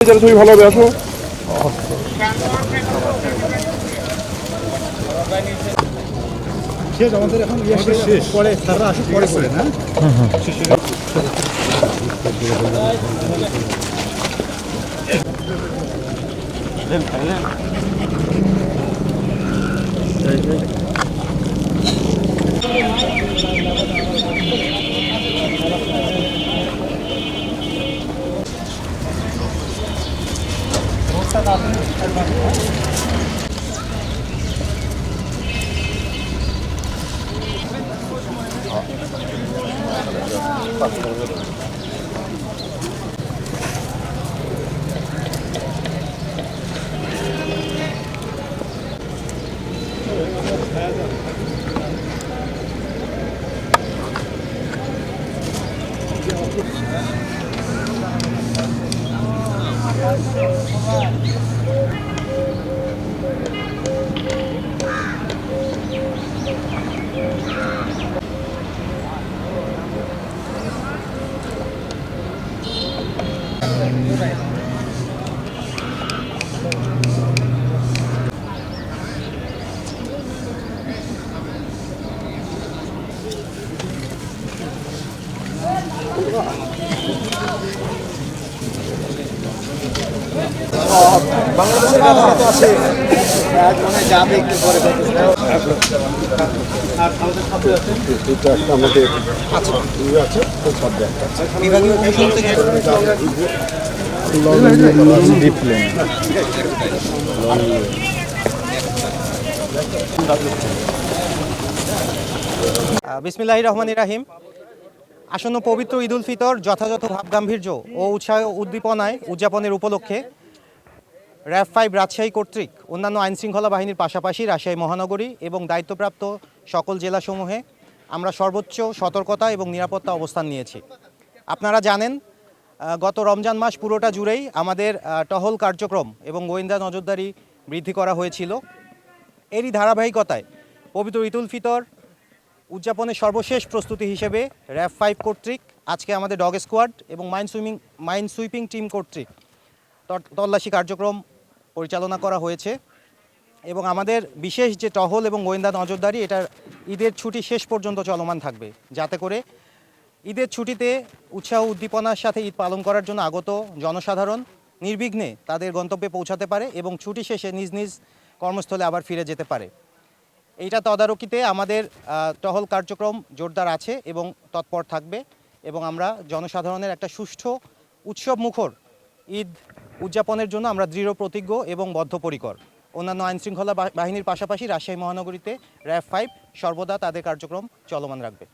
ছবি ভালো হবে, আসো। শেষ আমাদের এখন শেষ পরে স্যাররা আসুক পরে করে না। বাংলাদেশের তো আছে মনে যাবে একটু পরে আর আমাদের সাথে আছে এটা একটা আমাদের আছে আছে তো সব বিভাগীয় কমিশন থেকে বিসমিল্লাহির রহমানির রহিম। আসন্ন পবিত্র ঈদ উল ফিতর যথাযথ ভাবগাম্ভীর্য ও উৎসাহ উদ্দীপনায় উদযাপনের উপলক্ষে র্যাব 5 রাজশাহী কর্তৃক অন্যান্য আইনশৃঙ্খলা বাহিনীর পাশাপাশি রাজশাহী মহানগরী এবং দায়িত্বপ্রাপ্ত সকল জেলাসমূহে আমরা সর্বোচ্চ সতর্কতা এবং নিরাপত্তা অবস্থান নিয়েছি। আপনারা জানেন গত রমজান মাস পুরোটা জুড়েই আমাদের টহল কার্যক্রম এবং গোয়েন্দা নজরদারি বৃদ্ধি করা হয়েছিল। এরই ধারাবাহিকতায় পবিত্র ঈদ উল ফিতর উদযাপনের সর্বশেষ প্রস্তুতি হিসেবে র্যাব 5 কর্তৃক আজকে আমাদের ডগ স্কোয়াড এবং মাইন সুইপিং টিম কর্তৃক তল্লাশি কার্যক্রম পরিচালনা করা হয়েছে এবং আমাদের বিশেষ যে টহল এবং গোয়েন্দা নজরদারি এটা ঈদের ছুটি শেষ পর্যন্ত চলমান থাকবে, যাতে করে ঈদের ছুটিতে উৎসাহ উদ্দীপনার সাথে ঈদ পালন করার জন্য আগত জনসাধারণ নির্বিঘ্নে তাদের গন্তব্যে পৌঁছাতে পারে এবং ছুটি শেষে নিজ নিজ কর্মস্থলে আবার ফিরে যেতে পারে। এইটা তদারকিতে আমাদের টহল কার্যক্রম জোরদার আছে এবং তৎপর থাকবে এবং আমরা জনসাধারণের একটা সুষ্ঠু উৎসবমুখর ঈদ উদযাপনের জন্য আমরা দৃঢ় প্রতিজ্ঞ এবং বদ্ধপরিকর। অন্যান্য আইনশৃঙ্খলা বাহিনীর পাশাপাশি রাজশাহী মহানগরীতে র্যাব 5 সর্বদা তাদের কার্যক্রম চলমান রাখবে।